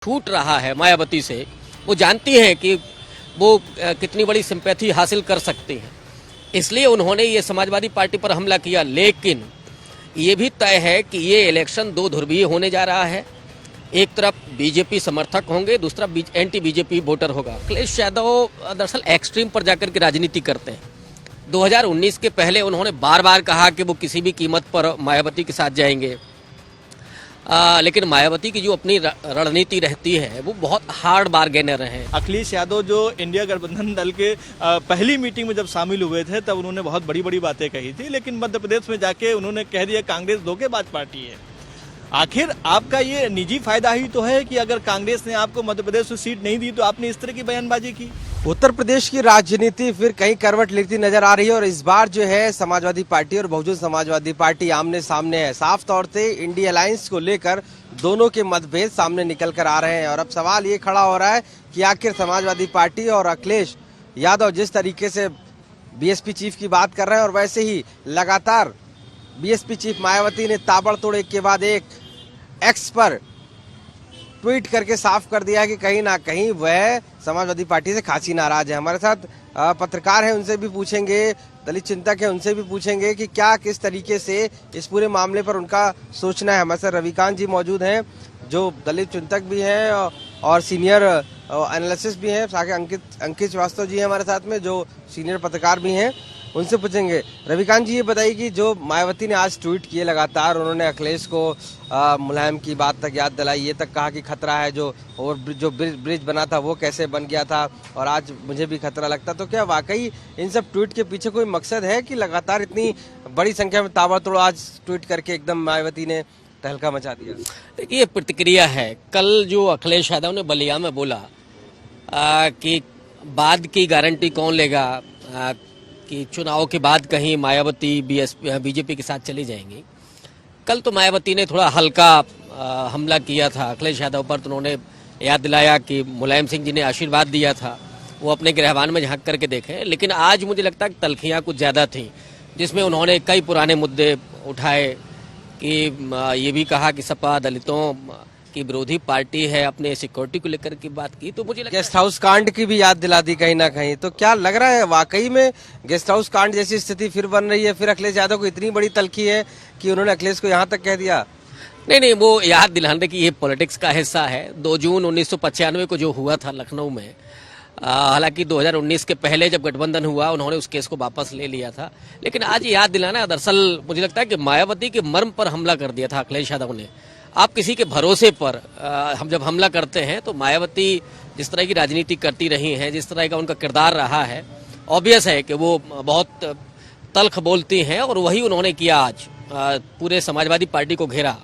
छूट रहा है मायावती से। वो जानती हैं कि वो कितनी बड़ी सिंपैथी हासिल कर सकती हैं, इसलिए उन्होंने ये समाजवादी पार्टी पर हमला किया। लेकिन ये भी तय है कि ये इलेक्शन दो ध्रुवीय होने जा रहा है। एक तरफ बीजेपी समर्थक होंगे, दूसरा एंटी बीजेपी वोटर होगा। अखिलेश यादव दरअसल एक्सट्रीम पर जाकर के राजनीति करते हैं। 2019 के पहले उन्होंने बार बार कहा कि वो किसी भी कीमत पर मायावती के साथ जाएंगे, लेकिन मायावती की जो अपनी रणनीति रहती है वो बहुत हार्ड बार्गेनर है। अखिलेश यादव जो इंडिया गठबंधन दल के पहली मीटिंग में जब शामिल हुए थे तब उन्होंने बहुत बड़ी बड़ी बातें कही थी, लेकिन मध्य प्रदेश में जाके उन्होंने कह दिया कांग्रेस धोखेबाज पार्टी है। आखिर आपका ये निजी फायदा ही तो है कि अगर कांग्रेस ने आपको मध्य प्रदेश में सीट नहीं दी तो आपने इस तरह की बयानबाजी की। उत्तर प्रदेश की राजनीति फिर कहीं करवट लेती नजर आ रही है और इस बार जो है समाजवादी पार्टी और बहुजन समाजवादी पार्टी आमने सामने है। साफ तौर से इंडिया अलायंस को लेकर दोनों के मतभेद सामने निकल कर आ रहे हैं और अब सवाल ये खड़ा हो रहा है कि आखिर समाजवादी पार्टी और अखिलेश यादव जिस तरीके से बीएसपी चीफ की बात कर रहे हैं और वैसे ही लगातार बीएसपी चीफ मायावती ने ताबड़तोड़ एक के बाद एक एक्स पर ट्वीट करके साफ कर दिया कि कहीं ना कहीं वह समाजवादी पार्टी से खासी नाराज है। हमारे साथ पत्रकार हैं, उनसे भी पूछेंगे, दलित चिंतक हैं, उनसे भी पूछेंगे कि क्या किस तरीके से इस पूरे मामले पर उनका सोचना है। हमारे साथ रविकांत जी मौजूद हैं जो दलित चिंतक भी हैं और सीनियर एनालिसिस्ट भी हैं। साथ अंकित श्रीवास्तव जी हैं हमारे साथ में जो सीनियर पत्रकार भी हैं, उनसे पूछेंगे। रविकांत जी ये बताइए कि जो मायावती ने आज ट्वीट किए लगातार, उन्होंने अखिलेश को मुलायम की बात तक याद दिलाई, ये तक कहा कि खतरा है जो ब्रिज बना था वो कैसे बन गया था और आज मुझे भी खतरा लगता। तो क्या वाकई इन सब ट्वीट के पीछे कोई मकसद है कि लगातार इतनी बड़ी संख्या में ताबड़तोड़ आज ट्वीट करके एकदम मायावती ने तहलका मचा दिया? देखिए, ये प्रतिक्रिया है। कल जो अखिलेश यादव ने बलिया में बोला कि बाद की गारंटी कौन लेगा, कि चुनाव के बाद कहीं मायावती बीजेपी के साथ चली जाएंगी। कल तो मायावती ने थोड़ा हल्का हमला किया था अखिलेश यादव पर, तो उन्होंने याद दिलाया कि मुलायम सिंह जी ने आशीर्वाद दिया था, वो अपने गिरहवान में झांक करके देखें। लेकिन आज मुझे लगता है कि तलखियाँ कुछ ज़्यादा थीं, जिसमें उन्होंने कई पुराने मुद्दे उठाए कि ये भी कहा कि सपा दलितों की विरोधी पार्टी है, अपने सिक्योरिटी को लेकर की बात की। तो मुझे गेस्ट हाउस कांड की भी याद दिला दी कहीं ना कहीं। तो क्या लग रहा है वाकई में गेस्ट हाउस कांड जैसी स्थिति फिर बन रही है? फिर अखिलेश यादव को इतनी बड़ी तलखी है कि उन्होंने अखिलेश को यहाँ तक कह दिया? नहीं, वो याद दिलाने की ये पॉलिटिक्स का हिस्सा है। 2 जून 1995 को जो हुआ था लखनऊ में, हालांकि 2019 के पहले जब गठबंधन हुआ उन्होंने उस केस को वापस ले लिया था, लेकिन आज याद दिलाना दरअसल मुझे लगता है कि मायावती के मर्म पर हमला कर दिया था अखिलेश यादव ने। आप किसी के भरोसे पर हम जब हमला करते हैं तो मायावती जिस तरह की राजनीति करती रही हैं, जिस तरह का उनका किरदार रहा है, ऑब्वियस है कि वो बहुत तल्ख बोलती हैं और वही उन्होंने किया। आज पूरे समाजवादी पार्टी को घेरा।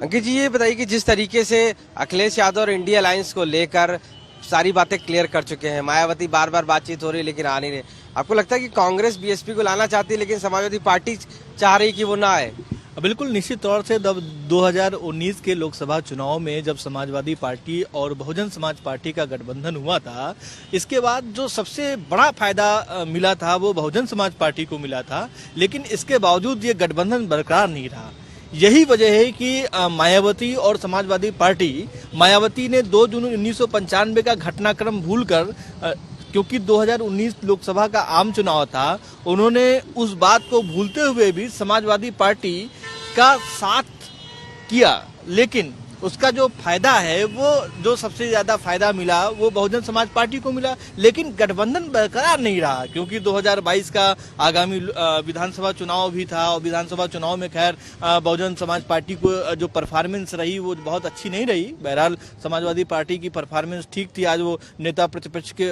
अंकित जी ये बताइए कि जिस तरीके से अखिलेश यादव और इंडिया अलायंस को लेकर सारी बातें क्लियर कर चुके हैं, मायावती बार बार बातचीत हो रही लेकिन आ नहीं रहे, आपको लगता है कि कांग्रेस बीएसपी को लाना चाहती है लेकिन समाजवादी पार्टी चाह रही कि वो ना आए? बिल्कुल निश्चित तौर से 2019 के लोकसभा चुनाव में जब समाजवादी पार्टी और बहुजन समाज पार्टी का गठबंधन हुआ था, इसके बाद जो सबसे बड़ा फायदा मिला था वो बहुजन समाज पार्टी को मिला था, लेकिन इसके बावजूद ये गठबंधन बरकरार नहीं रहा। यही वजह है कि मायावती और समाजवादी पार्टी, मायावती ने 2 जून 1995 का घटनाक्रम भूलकर, क्योंकि 2019 लोकसभा का आम चुनाव था, उन्होंने उस बात को भूलते हुए भी समाजवादी पार्टी का साथ किया, लेकिन उसका जो फायदा है वो जो सबसे ज्यादा फायदा मिला वो बहुजन समाज पार्टी को मिला, लेकिन गठबंधन बरकरार नहीं रहा क्योंकि 2022 का आगामी विधानसभा चुनाव भी था और विधानसभा चुनाव में खैर बहुजन समाज पार्टी को जो परफॉर्मेंस रही वो बहुत अच्छी नहीं रही। बहरहाल समाजवादी पार्टी की परफॉर्मेंस ठीक थी, आज वो नेता प्रतिपक्ष के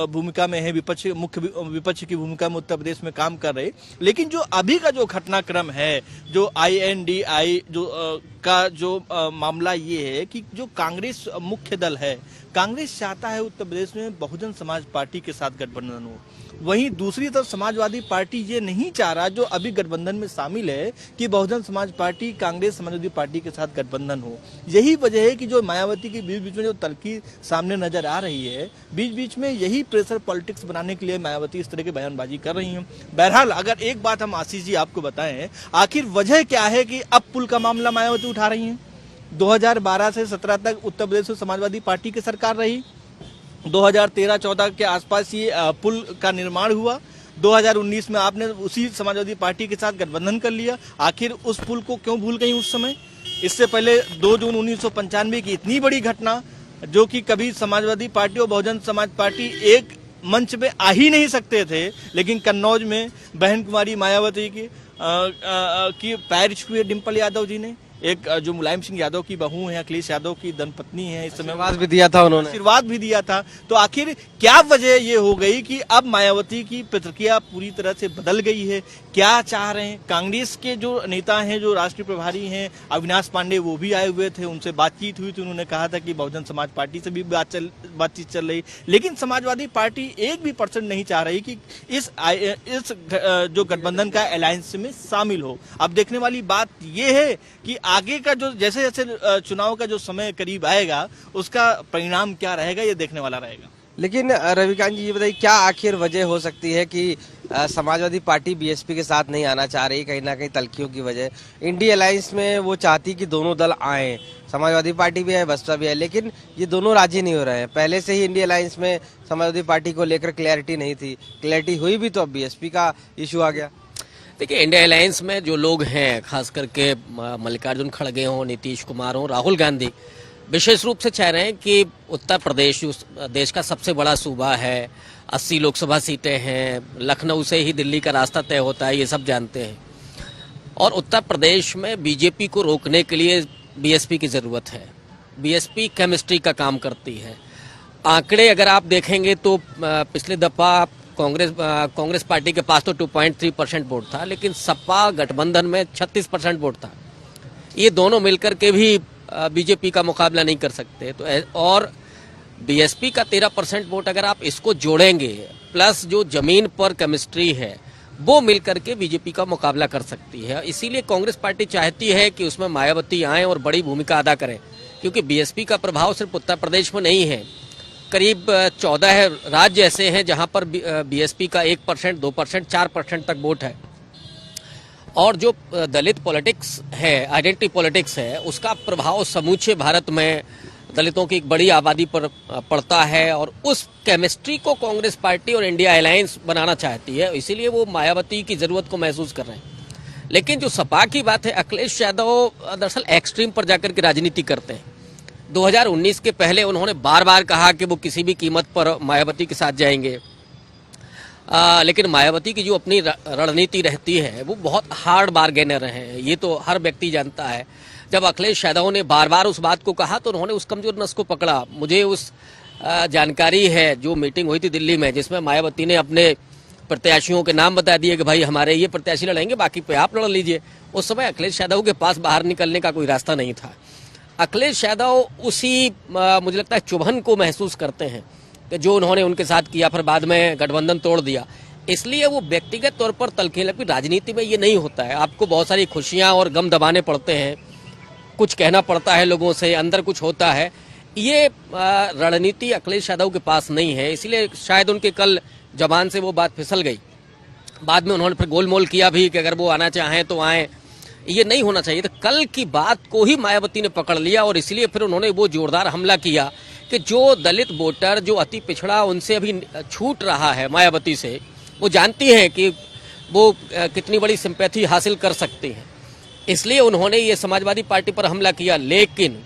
भूमिका में है, मुख्य विपक्ष की भूमिका में उत्तर प्रदेश में काम कर रहे। लेकिन जो अभी का जो घटनाक्रम है, जो INDI का जो मामला ये है कि जो कांग्रेस मुख्य दल है, कांग्रेस चाहता है उत्तर प्रदेश में बहुजन समाज पार्टी के साथ गठबंधन हो। वहीं दूसरी तरफ समाजवादी पार्टी ये नहीं चाह रहा, जो अभी गठबंधन में शामिल है, कि बहुजन समाज पार्टी कांग्रेस समाजवादी पार्टी के साथ गठबंधन हो। यही वजह है कि जो मायावती के बीच बीच में जो तलखी सामने नजर आ रही है, बीच बीच में यही प्रेशर पॉलिटिक्स बनाने के लिए मायावती इस तरह की बयानबाजी कर रही है। बहरहाल अगर एक बात हम आशीष जी आपको बताएं, आखिर वजह क्या है कि अब पुल का मामला मायावती उठा रही है? 2012 से 17 तक उत्तर प्रदेश में समाजवादी पार्टी की सरकार रही। 2013-14 के आसपास ये पुल का निर्माण हुआ। 2019 में आपने उसी समाजवादी पार्टी के साथ गठबंधन कर लिया। आखिर उस पुल को क्यों भूल गई उस समय? इससे पहले 2 जून 1995 की इतनी बड़ी घटना, जो कि कभी समाजवादी पार्टी और बहुजन समाज पार्टी एक मंच पे आ ही नहीं सकते थे, लेकिन कन्नौज में बहन कुमारी मायावती की पैर छुए डिम्पल यादव जी ने। एक जो मुलायम सिंह यादव की बहू है, अखिलेश यादव की धर्मपत्नी है, इस समय आशीर्वाद भी दिया था उन्होंने, आशीर्वाद भी दिया था। तो आखिर क्या वजह ये हो गई कि अब मायावती की प्रतिक्रिया पूरी तरह से बदल गई है? क्या चाह रहे हैं? कांग्रेस के जो नेता हैं, जो राष्ट्रीय प्रभारी हैं अविनाश पांडे, वो भी आए हुए थे, उनसे बातचीत हुई थी। उन्होंने कहा था कि बहुजन समाज पार्टी से भी बातचीत चल रही, लेकिन समाजवादी पार्टी 1% नहीं चाह रही कि इस जो गठबंधन का अलायंस में शामिल हो। अब देखने वाली बात ये है कि आगे का जो जैसे जैसे चुनाव का जो समय करीब आएगा, उसका परिणाम क्या रहेगा, ये देखने वाला रहेगा। लेकिन रविकांत जी, ये बताइए क्या आखिर वजह हो सकती है कि समाजवादी पार्टी बीएसपी के साथ नहीं आना चाह रही? कहीं ना कहीं तल्खियों की वजह। इंडिया अलायंस में वो चाहती कि दोनों दल आए, समाजवादी पार्टी भी है, बसपा भी है, लेकिन ये दोनों राजी नहीं हो रहे हैं। पहले से ही इंडिया अलायंस में समाजवादी पार्टी को लेकर क्लैरिटी नहीं थी, क्लैरिटी हुई भी तो अब बीएसपी का इशू आ गया। देखिए, इंडिया अलायंस में जो लोग हैं, खास करके मल्लिकार्जुन खड़गे हों, नीतीश कुमार हों, राहुल गांधी, विशेष रूप से चाह रहे हैं कि उत्तर प्रदेश देश का सबसे बड़ा सूबा है, 80 लोकसभा सीटें हैं, लखनऊ से ही दिल्ली का रास्ता तय होता है, ये सब जानते हैं। और उत्तर प्रदेश में बीजेपी को रोकने के लिए बीएसपी की ज़रूरत है। बीएसपी केमिस्ट्री का काम करती है। आंकड़े अगर आप देखेंगे तो पिछले दफ़ा कांग्रेस पार्टी के पास तो 2.3% वोट था, लेकिन सपा गठबंधन में 36% वोट था। ये दोनों मिलकर के भी बीजेपी का मुकाबला नहीं कर सकते। तो और बीएसपी का 13% वोट अगर आप इसको जोड़ेंगे, प्लस जो जमीन पर केमिस्ट्री है, वो मिलकर के बीजेपी का मुकाबला कर सकती है। इसीलिए कांग्रेस पार्टी चाहती है कि उसमें मायावती आए और बड़ी भूमिका अदा करें, क्योंकि बीएसपी का प्रभाव सिर्फ उत्तर प्रदेश में नहीं है। करीब 14 राज्य ऐसे हैं जहां पर बीएसपी का 1%, 2%, 4% तक वोट है। और जो दलित पॉलिटिक्स है, आइडेंटिटी पॉलिटिक्स है, उसका प्रभाव समूचे भारत में दलितों की एक बड़ी आबादी पर पड़ता है। और उस केमिस्ट्री को कांग्रेस पार्टी और इंडिया अलायंस बनाना चाहती है, इसीलिए वो मायावती की जरूरत को महसूस कर रहे हैं। लेकिन जो सपा की बात है, अखिलेश यादव दरअसल एक्सट्रीम पर जाकर के राजनीति करते हैं। 2019 के पहले उन्होंने बार बार कहा कि वो किसी भी कीमत पर मायावती के साथ जाएंगे, लेकिन मायावती की जो अपनी रणनीति रहती है वो बहुत हार्ड बार्गेनर है, ये तो हर व्यक्ति जानता है। जब अखिलेश यादव ने बार बार उस बात को कहा तो उन्होंने उस कमजोर नस को पकड़ा। मुझे उस जानकारी है, जो मीटिंग हुई थी दिल्ली में, जिसमें मायावती ने अपने प्रत्याशियों के नाम बता दिए कि भाई हमारे ये प्रत्याशी लड़ेंगे, बाकी पे आप लड़ लीजिए। उस समय अखिलेश यादव के पास बाहर निकलने का कोई रास्ता नहीं था। अखिलेश यादव उसी मुझे लगता है चुभन को महसूस करते हैं कि जो उन्होंने उनके साथ किया, फिर बाद में गठबंधन तोड़ दिया। इसलिए वो व्यक्तिगत तौर पर तलखी लगती। राजनीति में ये नहीं होता है, आपको बहुत सारी खुशियां और गम दबाने पड़ते हैं, कुछ कहना पड़ता है लोगों से, अंदर कुछ होता है। ये रणनीति अखिलेश यादव के पास नहीं है, इसलिए शायद उनके कल जबान से वो बात फिसल गई। बाद में उन्होंने फिर गोलमोल किया भी कि अगर वो आना चाहें तो आएं। ये नहीं होना चाहिए। तो कल की बात को ही मायावती ने पकड़ लिया और इसलिए फिर उन्होंने वो जोरदार हमला किया कि जो दलित वोटर, जो अति पिछड़ा, उनसे अभी छूट रहा है मायावती से, वो जानती हैं कि वो कितनी बड़ी सिंपैथी हासिल कर सकती हैं। इसलिए उन्होंने ये समाजवादी पार्टी पर हमला किया। लेकिन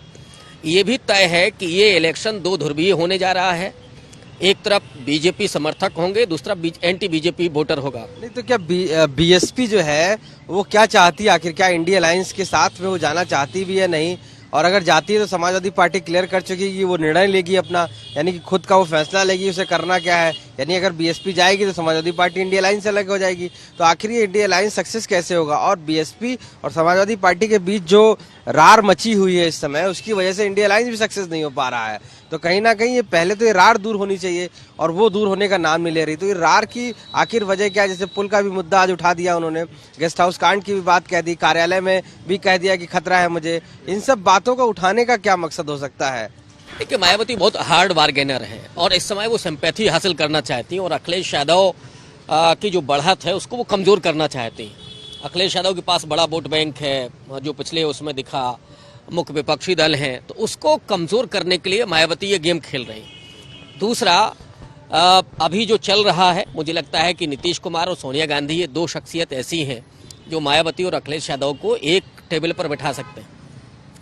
ये भी तय है कि ये इलेक्शन दो ध्रुवीय होने जा रहा है। एक तरफ बीजेपी समर्थक होंगे, दूसरा एंटी बीजेपी वोटर होगा। नहीं तो क्या बीएसपी जो है वो क्या चाहती है आखिर? क्या इंडिया अलायंस के साथ में वो जाना चाहती भी है? नहीं, और अगर जाती है तो समाजवादी पार्टी क्लियर कर चुकी है कि वो निर्णय लेगी अपना, यानी कि खुद का वो फैसला लेगी उसे करना क्या है। यानी अगर बीएसपी जाएगी तो समाजवादी पार्टी इंडिया अलायंस से अलग हो जाएगी। तो आखिर ये इंडिया अलायंस सक्सेस कैसे होगा? और बीएसपी और समाजवादी पार्टी के बीच जो रार मची हुई है इस समय, उसकी वजह से इंडिया अलायंस भी सक्सेस नहीं हो पा रहा है। तो कहीं ना कहीं ये पहले तो ये रार दूर होनी चाहिए और वो दूर होने का नाम नहीं ले रही। तो ये रार की आखिर वजह क्या है? जैसे पुल का भी मुद्दा आज उठा दिया उन्होंने, गेस्ट हाउस कांड की भी बात कह दी, कार्यालय में भी कह दिया कि खतरा है मुझे। इन सब बातों को उठाने का क्या मकसद हो सकता है? देखिए, मायावती बहुत हार्ड बार्गेनर है और इस समय वो सिंपैथी हासिल करना चाहती हैं और अखिलेश यादव की जो बढ़त है उसको वो कमजोर करना चाहती हैं। अखिलेश यादव के पास बड़ा वोट बैंक है, जो पिछले उसमें दिखा। मुख्य विपक्षी दल हैं, तो उसको कमजोर करने के लिए मायावती ये गेम खेल रही हैं। दूसरा, अभी जो चल रहा है, मुझे लगता है कि नीतीश कुमार और सोनिया गांधी ये दो शख्सियत ऐसी हैं जो मायावती और अखिलेश यादव को एक टेबल पर बैठा सकते हैं,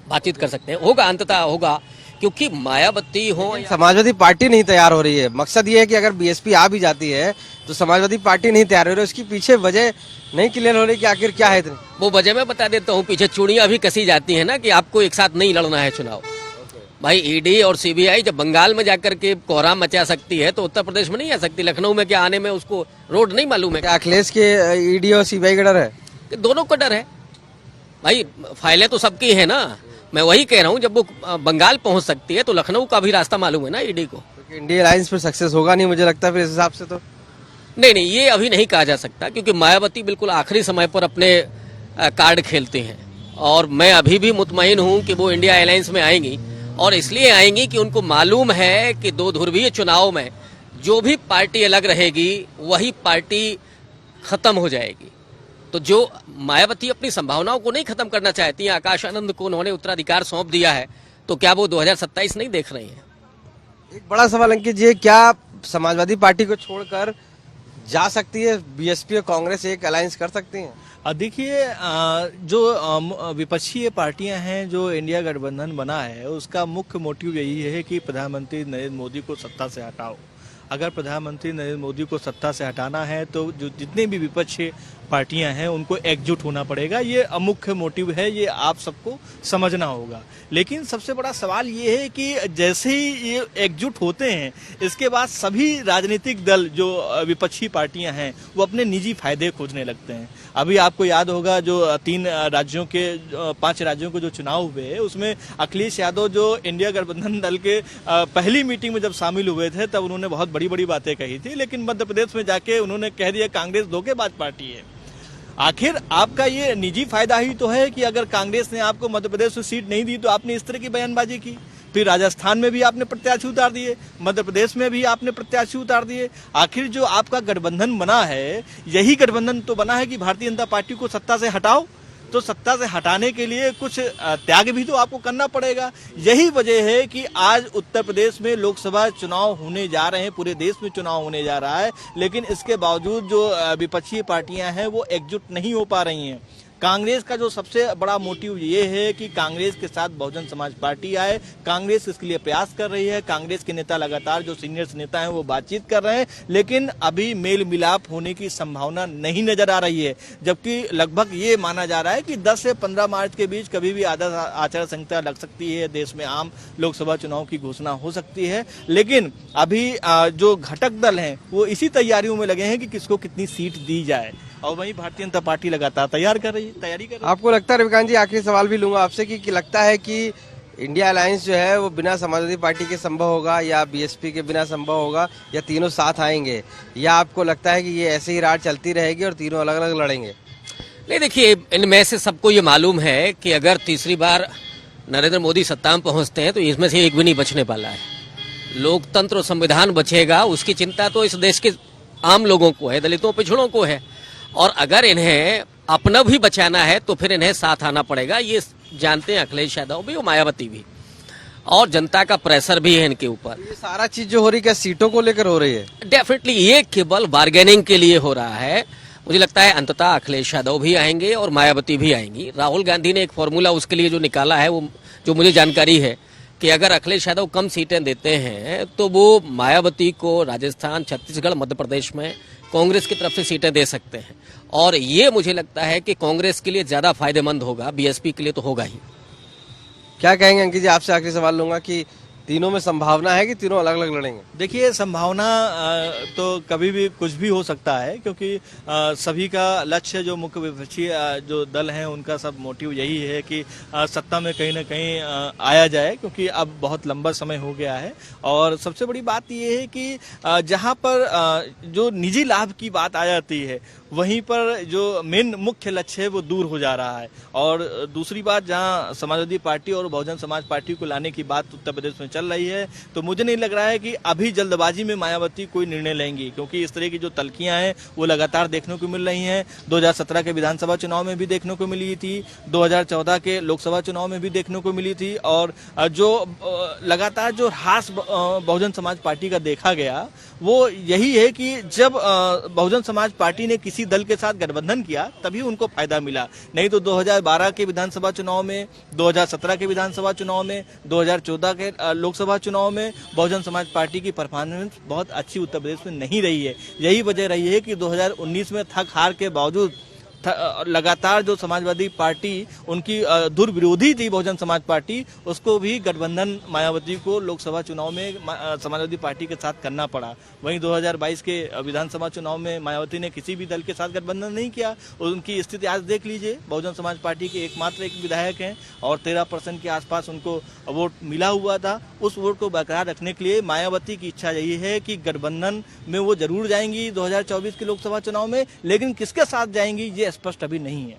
बातचीत कर सकते हैं। होगा, अंततः होगा, क्योंकि मायावती हो समाजवादी पार्टी नहीं तैयार हो रही है। मकसद ये है कि अगर बीएसपी आ भी जाती है तो समाजवादी पार्टी नहीं तैयार हो रही है। उसकी पीछे वजह नहीं क्लियर हो रही कि आखिर क्या है इतनी। वो वजह मैं बता देता हूँ। पीछे चूड़ियां भी कसी जाती है ना कि आपको एक साथ नहीं लड़ना है चुनाव। भाई ईडी और सीबीआई जब बंगाल में जाकर के कोहराम मचा सकती है तो उत्तर प्रदेश में नहीं आ सकती। लखनऊ में क्या आने में उसको रोड नहीं मालूम है? क्या अखिलेश के ईडी और सीबीआई का डर है? दोनों का डर है भाई। फाइलें तो सबकी है ना। मैं वही कह रहा हूँ, जब वो बंगाल पहुंच सकती है तो लखनऊ का भी रास्ता मालूम है ना ईडी को। क्योंकि इंडिया अलायंस पर सक्सेस होगा नहीं, मुझे लगता है फिर इस हिसाब से तो। नहीं, ये अभी नहीं कहा जा सकता, क्योंकि मायावती बिल्कुल आखिरी समय पर अपने कार्ड खेलते हैं। और मैं अभी भी मुतमईन हूं कि वो इंडिया अलायंस में आएंगी, और इसलिए आएंगी कि उनको मालूम है कि दो ध्रुवीय चुनाव में जो भी पार्टी अलग रहेगी वही पार्टी खत्म हो जाएगी। तो जो मायावती अपनी संभावनाओं को नहीं खत्म करना चाहती हैं, आकाश आनंद को उन्होंने उत्तराधिकार सौंप दिया है, तो क्या वो 2027 नहीं देख रही हैं? एक बड़ा सवाल अंकित जी, क्या समाजवादी पार्टी को छोड़कर जा सकती है बीएसपी और कांग्रेस, एक अलायंस कर सकती हैं? देखिए, जो विपक्षी पार्टियां हैं, जो इंडिया गठबंधन बना है, उसका मुख्य मोटिव यही है कि प्रधानमंत्री नरेंद्र मोदी को सत्ता से हटाओ। अगर प्रधानमंत्री नरेंद्र मोदी को सत्ता से हटाना है तो जो जितने भी विपक्षी पार्टियां हैं उनको एकजुट होना पड़ेगा। ये मुख्य मोटिव है, ये आप सबको समझना होगा। लेकिन सबसे बड़ा सवाल ये है कि जैसे ही ये एकजुट होते हैं, इसके बाद सभी राजनीतिक दल जो विपक्षी पार्टियां हैं वो अपने निजी फायदे खोजने लगते हैं। अभी आपको याद होगा जो 5 राज्यों के जो चुनाव हुए उसमें अखिलेश यादव जो इंडिया गठबंधन दल के पहली मीटिंग में जब शामिल हुए थे तब उन्होंने बहुत बड़ी बड़ी बातें कही थी, लेकिन मध्य प्रदेश में जाके उन्होंने कह दिया कांग्रेस धोखेबाज पार्टी है। आखिर आपका ये निजी फायदा ही तो है कि अगर कांग्रेस ने आपको मध्य प्रदेश में सीट नहीं दी तो आपने इस तरह की बयानबाजी की। फिर राजस्थान में भी आपने प्रत्याशी उतार दिए, मध्य प्रदेश में भी आपने प्रत्याशी उतार दिए। आखिर जो आपका गठबंधन बना है, यही गठबंधन तो बना है कि भारतीय जनता पार्टी को सत्ता से हटाओ। तो सत्ता से हटाने के लिए कुछ त्याग भी तो आपको करना पड़ेगा। यही वजह है कि आज उत्तर प्रदेश में लोकसभा चुनाव होने जा रहे हैं, पूरे देश में चुनाव होने जा रहा है, लेकिन इसके बावजूद जो विपक्षी पार्टियां हैं वो एकजुट नहीं हो पा रही हैं। कांग्रेस का जो सबसे बड़ा मोटिव ये है कि कांग्रेस के साथ बहुजन समाज पार्टी आए। कांग्रेस इसके लिए प्रयास कर रही है। कांग्रेस के नेता लगातार जो सीनियर नेता हैं वो बातचीत कर रहे हैं, लेकिन अभी मेल मिलाप होने की संभावना नहीं नजर आ रही है। जबकि लगभग ये माना जा रहा है कि 10 से 15 मार्च के बीच कभी भी आदर्श आचार संहिता लग सकती है, देश में आम लोकसभा चुनाव की घोषणा हो सकती है। लेकिन अभी जो घटक दल हैं वो इसी तैयारियों में लगे हैं कि किसको कितनी सीट दी जाए, और वही भारतीय जनता पार्टी लगातार तैयारी कर रही है। आपको लगता है, रविकांत जी, आखिरी सवाल भी लूंगा आपसे, कि लगता है कि इंडिया अलायंस जो है वो बिना समाजवादी पार्टी के संभव होगा, या बीएसपी के बिना संभव होगा, या तीनों साथ आएंगे, या आपको लगता है कि ये ऐसे ही राह चलती रहेगी और तीनों अलग अलग लड़ेंगे? नहीं, देखिए, इनमें से सबको ये मालूम है कि अगर तीसरी बार नरेंद्र मोदी सत्ता में पहुंचते हैं तो इसमें से एक भी नहीं बचने वाला है। लोकतंत्र और संविधान बचेगा, उसकी चिंता तो इस देश के आम लोगों को है, दलितों पिछड़ों को है। और अगर इन्हें अपना भी बचाना है तो फिर इन्हें साथ आना पड़ेगा। ये जानते हैं अखिलेश यादव भी और मायावती भी, और जनता का प्रेशर भी है इनके ऊपर। ये सारा चीज जो हो रही है क्या सीटों को लेकर हो रही है? डेफिनेटली ये केवल बार्गेनिंग के लिए हो रहा है। मुझे लगता है अंततः अखिलेश यादव भी आएंगे और मायावती भी आएंगी। राहुल गांधी ने एक फॉर्मूला उसके लिए जो निकाला है, वो जो मुझे जानकारी है कि अगर अखिलेश यादव कम सीटें देते हैं तो वो मायावती को राजस्थान, छत्तीसगढ़, मध्य प्रदेश में कांग्रेस की तरफ से सीटें दे सकते हैं। और ये मुझे लगता है कि कांग्रेस के लिए ज्यादा फायदेमंद होगा, बीएसपी के लिए तो होगा ही। क्या कहेंगे अंकित जी? आपसे आखिरी सवाल लूंगा कि तीनों में संभावना है कि तीनों अलग अलग लड़ेंगे? देखिए, संभावना तो कभी भी कुछ भी हो सकता है, क्योंकि सभी का लक्ष्य, जो मुख्य विपक्षी जो दल हैं उनका सब मोटिव यही है कि सत्ता में कहीं ना कहीं आया जाए, क्योंकि अब बहुत लंबा समय हो गया है। और सबसे बड़ी बात ये है कि जहां पर जो निजी लाभ की बात आ जाती है वहीं पर जो मेन मुख्य लक्ष्य है वो दूर हो जा रहा है। और दूसरी बात, जहां समाजवादी पार्टी और बहुजन समाज पार्टी को लाने की बात उत्तर प्रदेश में चल रही है, तो मुझे नहीं लग रहा है कि अभी जल्दबाजी में मायावती कोई निर्णय लेंगी, क्योंकि इस तरह की जो तलखियां हैं वो लगातार देखने को मिल रही हैं। 2017 के विधानसभा चुनाव में भी देखने को मिली थी, 2014 के लोकसभा चुनाव में भी देखने को मिली थी। और जो लगातार जो ह्रास बहुजन समाज पार्टी का देखा गया वो यही है कि जब बहुजन समाज पार्टी ने किसी दल के साथ गठबंधन किया तभी उनको फायदा मिला, नहीं तो 2012 के विधानसभा चुनाव में, 2017 के विधानसभा चुनाव में, 2014 के लोकसभा चुनाव में बहुजन समाज पार्टी की परफॉर्मेंस बहुत अच्छी उत्तर प्रदेश में नहीं रही है। यही वजह रही है कि 2019 में थक हार के बावजूद लगातार जो समाजवादी पार्टी उनकी दुर्विरोधी थी बहुजन समाज पार्टी, उसको भी गठबंधन मायावती को लोकसभा चुनाव में समाजवादी पार्टी के साथ करना पड़ा। वहीं 2022 के विधानसभा चुनाव में मायावती ने किसी भी दल के साथ गठबंधन नहीं किया। उनकी स्थिति आज देख लीजिए, बहुजन समाज पार्टी के एकमात्र एक विधायक हैं और 13% के आसपास उनको वोट मिला हुआ था। उस वोट को बरकरार रखने के लिए मायावती की इच्छा यही है कि गठबंधन में वो जरूर जाएंगी 2024 के लोकसभा चुनाव में, लेकिन किसके साथ जाएंगी ये स्पष्ट अभी नहीं है।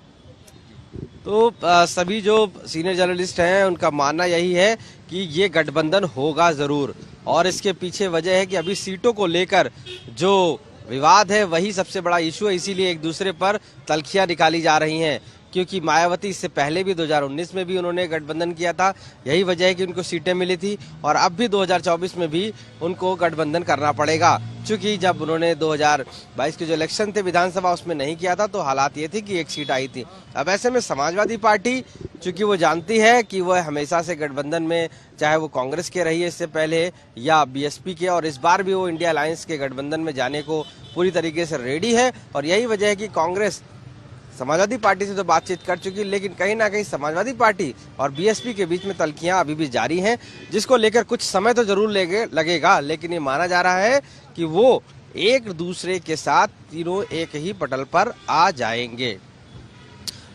तो सभी जो सीनियर जर्नलिस्ट हैं उनका मानना यही है कि ये गठबंधन होगा जरूर, और इसके पीछे वजह है कि अभी सीटों को लेकर जो विवाद है वही सबसे बड़ा इशू है, इसीलिए एक दूसरे पर तलखियां निकाली जा रही हैं। क्योंकि मायावती इससे पहले भी 2019 में भी उन्होंने गठबंधन किया था, यही वजह है कि उनको सीटें मिली थी, और अब भी 2024 में भी उनको गठबंधन करना पड़ेगा। क्योंकि जब उन्होंने 2022 के जो इलेक्शन थे विधानसभा उसमें नहीं किया था तो हालात ये थी कि एक सीट आई थी। अब ऐसे में समाजवादी पार्टी चूंकि वो जानती है कि वह हमेशा से गठबंधन में, चाहे वो कांग्रेस के रही है इससे पहले या बीएसपी के, और इस बार भी वो इंडिया अलायंस के गठबंधन में जाने को पूरी तरीके से रेडी है। और यही वजह है कि कांग्रेस समाजवादी पार्टी से तो बातचीत कर चुकी, लेकिन कहीं ना कहीं समाजवादी पार्टी और बीएसपी के बीच में तलखियां अभी भी जारी हैं, जिसको लेकर कुछ समय तो जरूर लगेगा, लेकिन ये माना जा रहा है कि वो एक दूसरे के साथ तीनों एक ही पटल पर आ जाएंगे।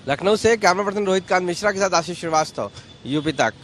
लखनऊ से कैमरा पर्सन रोहित कांत मिश्रा के साथ आशीष श्रीवास्तव, यूपी तक।